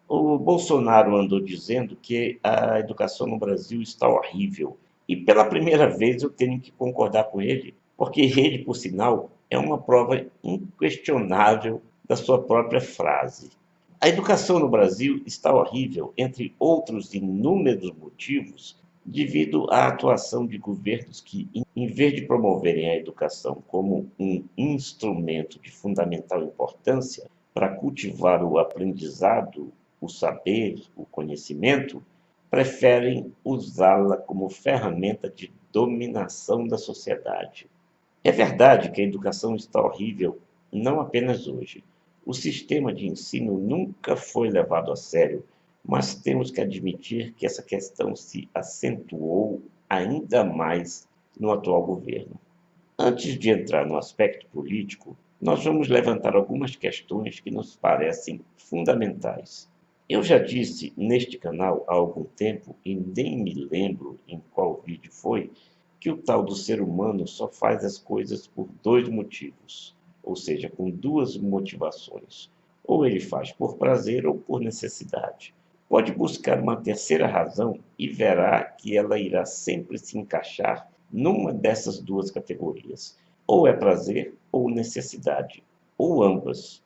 O Bolsonaro andou dizendo que a educação no Brasil está horrível. E pela primeira vez eu tenho que concordar com ele, porque ele, por sinal, é uma prova inquestionável da sua própria frase. A educação no Brasil está horrível, entre outros inúmeros motivos, devido à atuação de governos que, em vez de promoverem a educação como um instrumento de fundamental importância para cultivar o aprendizado, o saber, o conhecimento, preferem usá-la como ferramenta de dominação da sociedade. É verdade que a educação está horrível, não apenas hoje. O sistema de ensino nunca foi levado a sério, mas temos que admitir que essa questão se acentuou ainda mais no atual governo. Antes de entrar no aspecto político, nós vamos levantar algumas questões que nos parecem fundamentais. Eu já disse neste canal há algum tempo, e nem me lembro em qual vídeo foi, que o tal do ser humano só faz as coisas por dois motivos, ou seja, com duas motivações. Ou ele faz por prazer ou por necessidade. Pode buscar uma terceira razão e verá que ela irá sempre se encaixar numa dessas duas categorias. Ou é prazer ou necessidade, ou ambas.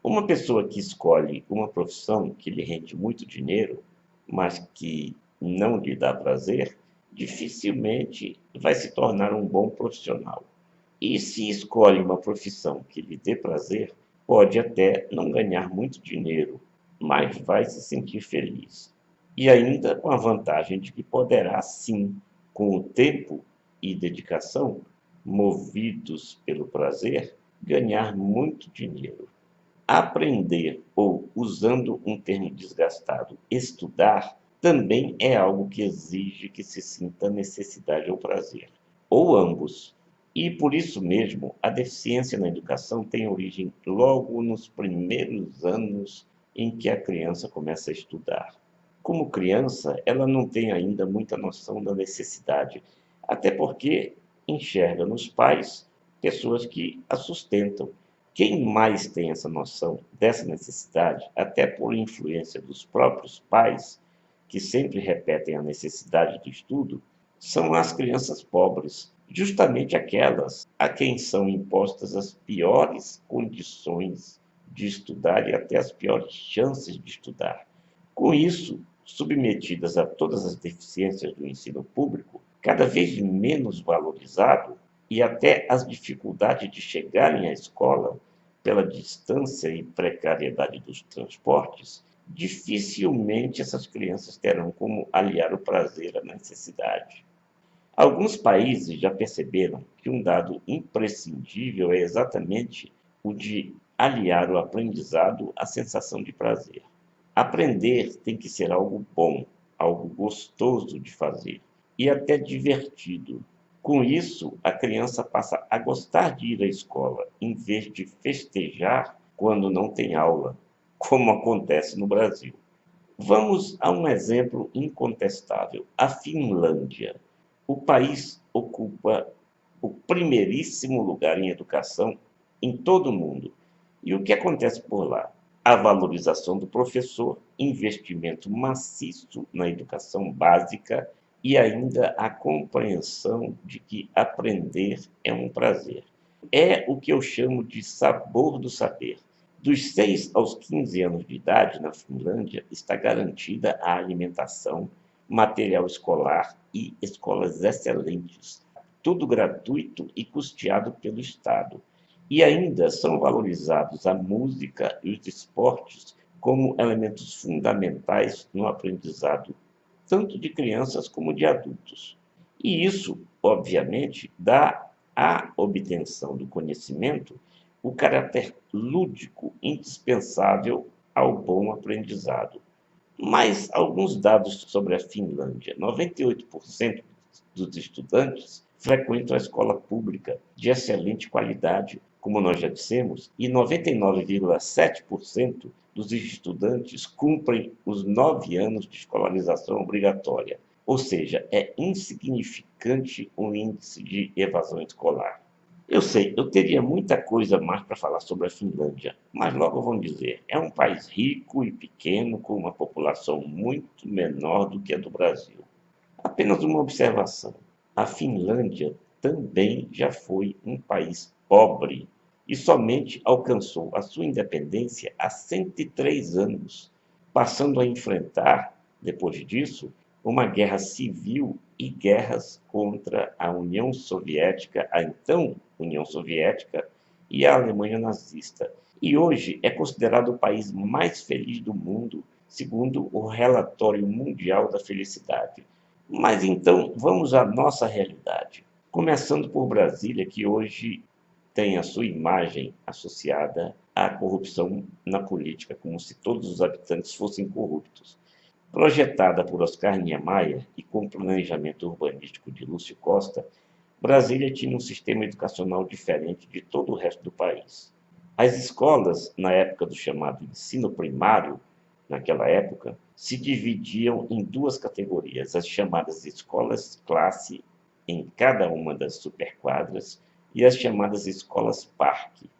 Uma pessoa que escolhe uma profissão que lhe rende muito dinheiro, mas que não lhe dá prazer, dificilmente vai se tornar um bom profissional. E se escolhe uma profissão que lhe dê prazer, pode até não ganhar muito dinheiro, mas vai se sentir feliz. E ainda com a vantagem de que poderá, sim, com o tempo e dedicação, movidos pelo prazer, ganhar muito dinheiro. Aprender, ou, usando um termo desgastado, estudar, também é algo que exige que se sinta necessidade ou prazer, ou ambos. E por isso mesmo, a deficiência na educação tem origem logo nos primeiros anos em que a criança começa a estudar. Como criança, ela não tem ainda muita noção da necessidade, até porque enxerga nos pais pessoas que a sustentam. Quem mais tem essa noção dessa necessidade, até por influência dos próprios pais, que sempre repetem a necessidade do estudo, são as crianças pobres, justamente aquelas a quem são impostas as piores condições de estudar e até as piores chances de estudar. Com isso, submetidas a todas as deficiências do ensino público, cada vez menos valorizado, e até as dificuldades de chegarem à escola pela distância e precariedade dos transportes, dificilmente essas crianças terão como aliar o prazer à necessidade. Alguns países já perceberam que um dado imprescindível é exatamente o de aliar o aprendizado à sensação de prazer. Aprender tem que ser algo bom, algo gostoso de fazer e até divertido. Com isso, a criança passa a gostar de ir à escola, em vez de festejar quando não tem aula, como acontece no Brasil. Vamos a um exemplo incontestável: a Finlândia. O país ocupa o primeiríssimo lugar em educação em todo o mundo. E o que acontece por lá? A valorização do professor, investimento maciço na educação básica e ainda a compreensão de que aprender é um prazer. É o que eu chamo de sabor do saber. Dos 6 aos 15 anos de idade, na Finlândia, está garantida a alimentação, material escolar e escolas excelentes, tudo gratuito e custeado pelo Estado. E ainda são valorizados a música e os esportes como elementos fundamentais no aprendizado, tanto de crianças como de adultos. E isso, obviamente, dá à obtenção do conhecimento o caráter lúdico indispensável ao bom aprendizado. Mas alguns dados sobre a Finlândia: 98% dos estudantes frequentam a escola pública de excelente qualidade, como nós já dissemos, e 99,7% dos estudantes cumprem os 9 anos de escolarização obrigatória, ou seja, é insignificante o índice de evasão escolar. Eu sei, eu teria muita coisa mais para falar sobre a Finlândia, mas logo vão dizer, é um país rico e pequeno com uma população muito menor do que a do Brasil. Apenas uma observação: a Finlândia também já foi um país pobre e somente alcançou a sua independência há 103 anos, passando a enfrentar, depois disso, uma guerra civil e guerras contra a União Soviética, a então União Soviética, e a Alemanha nazista. E hoje é considerado o país mais feliz do mundo, segundo o Relatório Mundial da Felicidade. Mas então vamos à nossa realidade. Começando por Brasília, que hoje tem a sua imagem associada à corrupção na política, como se todos os habitantes fossem corruptos. Projetada por Oscar Niemeyer e com planejamento urbanístico de Lúcio Costa, Brasília tinha um sistema educacional diferente de todo o resto do país. As escolas, na época do chamado ensino primário, naquela época, se dividiam em duas categorias, as chamadas escolas classe, em cada uma das superquadras, e as chamadas escolas parque,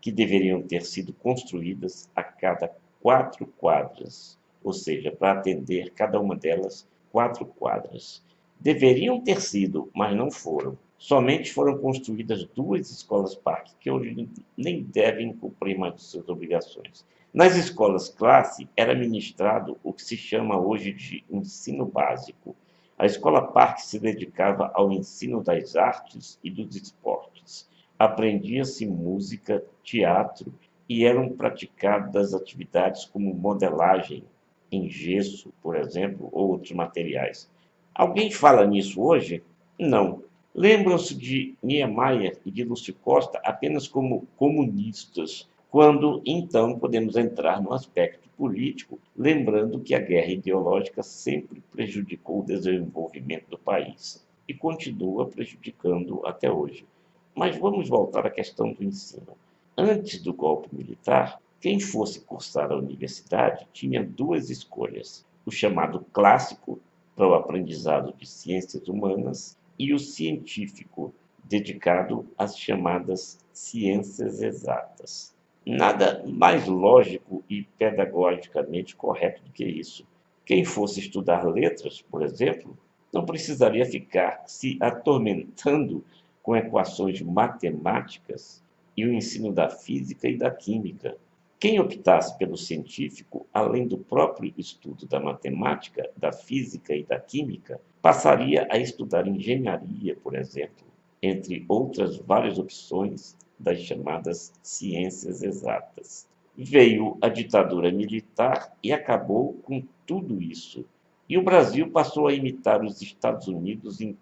que deveriam ter sido construídas a cada 4 quadras, ou seja, para atender cada uma delas 4 quadras. Deveriam ter sido, mas não foram. Somente foram construídas 2 escolas-parque, que hoje nem devem cumprir mais de suas obrigações. Nas escolas classe era ministrado o que se chama hoje de ensino básico. A escola parque se dedicava ao ensino das artes e dos esportes. Aprendia-se música, teatro e eram praticadas atividades como modelagem em gesso, por exemplo, ou outros materiais. Alguém fala nisso hoje? Não. Lembram-se de Niemeyer e de Lúcio Costa apenas como comunistas, quando então podemos entrar no aspecto político, lembrando que a guerra ideológica sempre prejudicou o desenvolvimento do país e continua prejudicando até hoje. Mas vamos voltar à questão do ensino. Antes do golpe militar, quem fosse cursar a universidade tinha duas escolhas: o chamado clássico, para o aprendizado de ciências humanas, e o científico, dedicado às chamadas ciências exatas. Nada mais lógico e pedagogicamente correto do que isso. Quem fosse estudar letras, por exemplo, não precisaria ficar se atormentando com equações matemáticas e o ensino da física e da química. Quem optasse pelo científico, além do próprio estudo da matemática, da física e da química, passaria a estudar engenharia, por exemplo, entre outras várias opções das chamadas ciências exatas. Veio a ditadura militar e acabou com tudo isso. E o Brasil passou a imitar os Estados Unidos em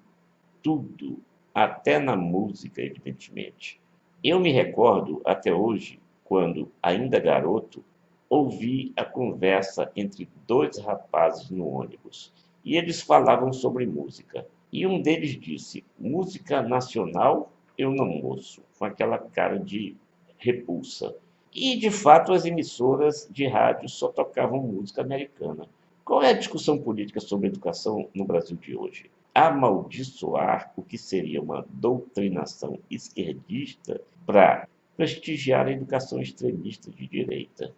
tudo, até na música, evidentemente. Eu me recordo até hoje, quando, ainda garoto, ouvi a conversa entre dois rapazes no ônibus e eles falavam sobre música. E um deles disse: música nacional eu não ouço, com aquela cara de repulsa. E, de fato, as emissoras de rádio só tocavam música americana. Qual é a discussão política sobre educação no Brasil de hoje? Amaldiçoar o que seria uma doutrinação esquerdista para prestigiar a educação extremista de direita.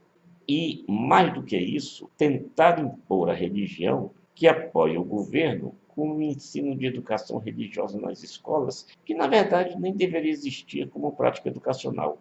E, mais do que isso, tentar impor a religião que apoia o governo com o ensino de educação religiosa nas escolas, que na verdade nem deveria existir como prática educacional.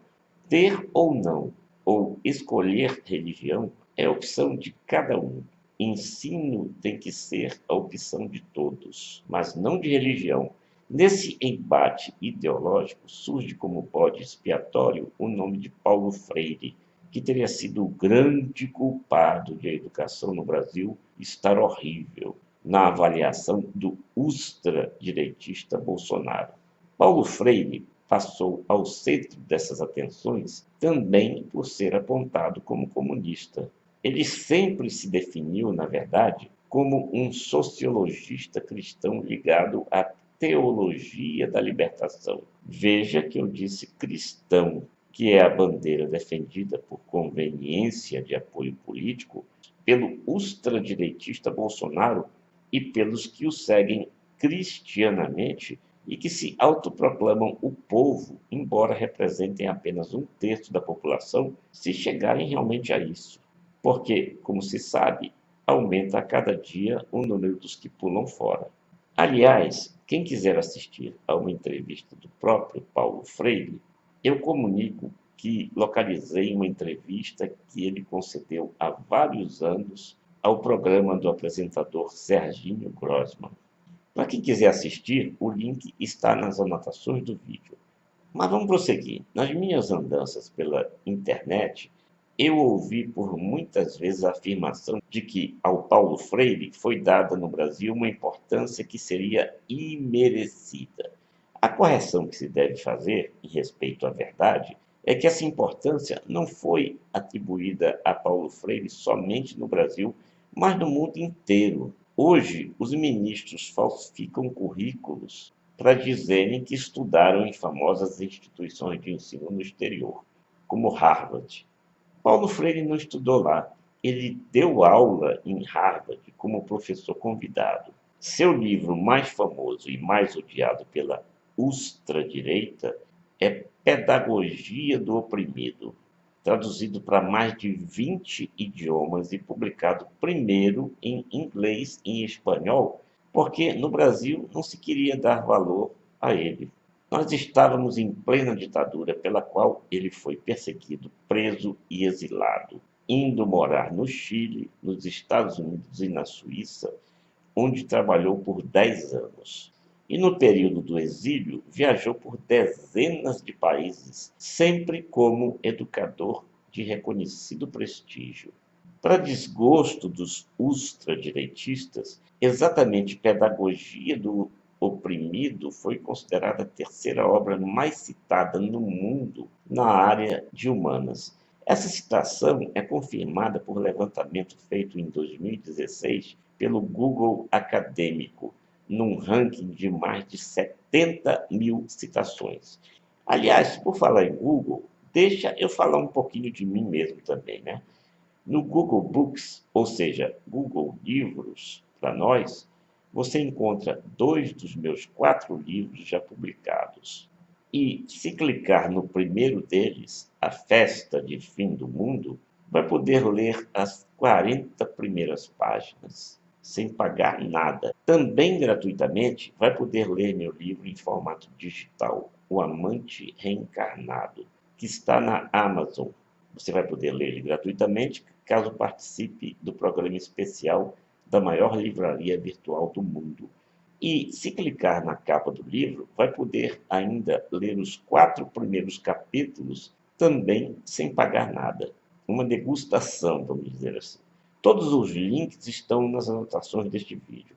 Ter ou não, ou escolher religião, é opção de cada um. Ensino tem que ser a opção de todos, mas não de religião. Nesse embate ideológico surge como bode expiatório o nome de Paulo Freire, que teria sido o grande culpado de a educação no Brasil estar horrível, na avaliação do ultradireitista Bolsonaro. Paulo Freire passou ao centro dessas atenções também por ser apontado como comunista. Ele sempre se definiu, na verdade, como um sociologista cristão ligado à teologia da libertação. Veja que eu disse cristão, que é a bandeira defendida por conveniência de apoio político pelo ultradireitista Bolsonaro e pelos que o seguem cristianamente e que se autoproclamam o povo, embora representem apenas um terço da população, se chegarem realmente a isso. Porque, como se sabe, aumenta a cada dia o número dos que pulam fora. Aliás, quem quiser assistir a uma entrevista do próprio Paulo Freire, eu comunico que localizei uma entrevista que ele concedeu há vários anos ao programa do apresentador Serginho Grossman. Para quem quiser assistir, o link está nas anotações do vídeo. Mas vamos prosseguir. Nas minhas andanças pela internet, eu ouvi por muitas vezes a afirmação de que ao Paulo Freire foi dada no Brasil uma importância que seria imerecida. A correção que se deve fazer, em respeito à verdade, é que essa importância não foi atribuída a Paulo Freire somente no Brasil, mas no mundo inteiro. Hoje, os ministros falsificam currículos para dizerem que estudaram em famosas instituições de ensino no exterior, como Harvard. Paulo Freire não estudou lá, ele deu aula em Harvard como professor convidado. Seu livro mais famoso e mais odiado pela ultradireita é Pedagogia do Oprimido, traduzido para mais de 20 idiomas e publicado primeiro em inglês e em espanhol, porque no Brasil não se queria dar valor a ele. Nós estávamos em plena ditadura pela qual ele foi perseguido, preso e exilado, indo morar no Chile, nos Estados Unidos e na Suíça, onde trabalhou por 10 anos. E no período do exílio, viajou por dezenas de países, sempre como educador de reconhecido prestígio. Para desgosto dos ultradireitistas, exatamente Pedagogia do Oprimido foi considerada a terceira obra mais citada no mundo na área de humanas. Essa citação é confirmada por levantamento feito em 2016 pelo Google Acadêmico, num ranking de mais de 70 mil citações. Aliás, por falar em Google, deixa eu falar um pouquinho de mim mesmo também, né? No Google Books, ou seja, Google Livros, para nós, você encontra 2 dos meus 4 livros já publicados. E se clicar no primeiro deles, A Festa de Fim do Mundo, vai poder ler as 40 primeiras páginas, sem pagar nada. Também gratuitamente, vai poder ler meu livro em formato digital, O Amante Reencarnado, que está na Amazon. Você vai poder ler ele gratuitamente, caso participe do programa especial da maior livraria virtual do mundo. E, se clicar na capa do livro, vai poder ainda ler os 4 primeiros capítulos, também sem pagar nada. Uma degustação, vamos dizer assim. Todos os links estão nas anotações deste vídeo.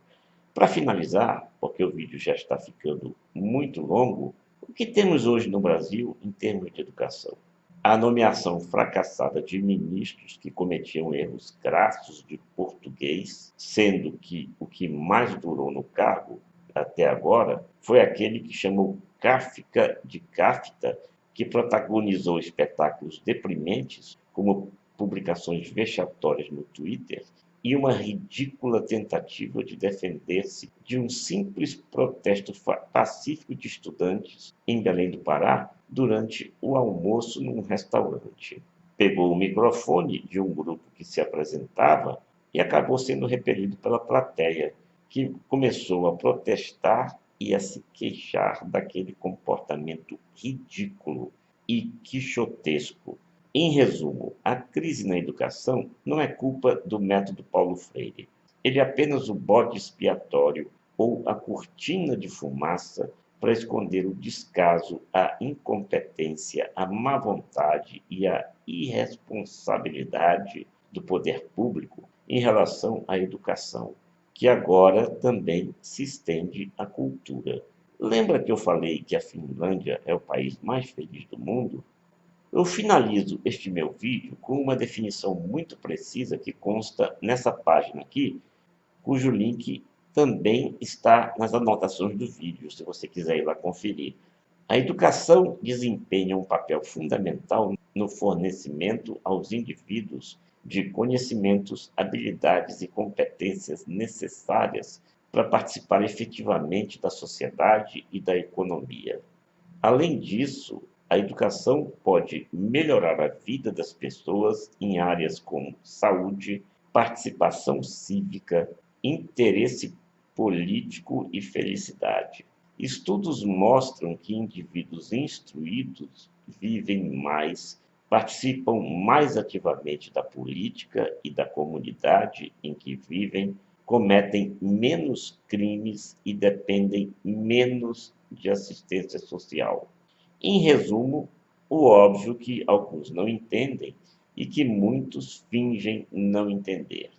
Para finalizar, porque o vídeo já está ficando muito longo, o que temos hoje no Brasil em termos de educação? A nomeação fracassada de ministros que cometiam erros crassos de português, sendo que o que mais durou no cargo até agora foi aquele que chamou Kafka de Kafta, que protagonizou espetáculos deprimentes, como publicações vexatórias no Twitter, e uma ridícula tentativa de defender-se de um simples protesto pacífico de estudantes em Belém do Pará durante o almoço num restaurante. Pegou o microfone de um grupo que se apresentava e acabou sendo repelido pela plateia, que começou a protestar e a se queixar daquele comportamento ridículo e quixotesco. Em resumo, a crise na educação não é culpa do método Paulo Freire. Ele é apenas o bode expiatório ou a cortina de fumaça para esconder o descaso, a incompetência, a má vontade e a irresponsabilidade do poder público em relação à educação, que agora também se estende à cultura. Lembra que eu falei que a Finlândia é o país mais feliz do mundo? Eu finalizo este meu vídeo com uma definição muito precisa que consta nessa página aqui, cujo link também está nas anotações do vídeo, se você quiser ir lá conferir. A educação desempenha um papel fundamental no fornecimento aos indivíduos de conhecimentos, habilidades e competências necessárias para participar efetivamente da sociedade e da economia. Além disso, a educação pode melhorar a vida das pessoas em áreas como saúde, participação cívica, interesse político e felicidade. Estudos mostram que indivíduos instruídos vivem mais, participam mais ativamente da política e da comunidade em que vivem, cometem menos crimes e dependem menos de assistência social. Em resumo, o óbvio que alguns não entendem e que muitos fingem não entender.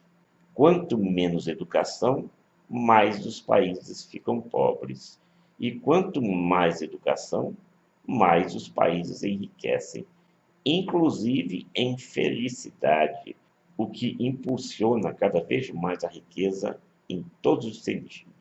Quanto menos educação, mais os países ficam pobres. E quanto mais educação, mais os países enriquecem, inclusive em felicidade, o que impulsiona cada vez mais a riqueza em todos os sentidos.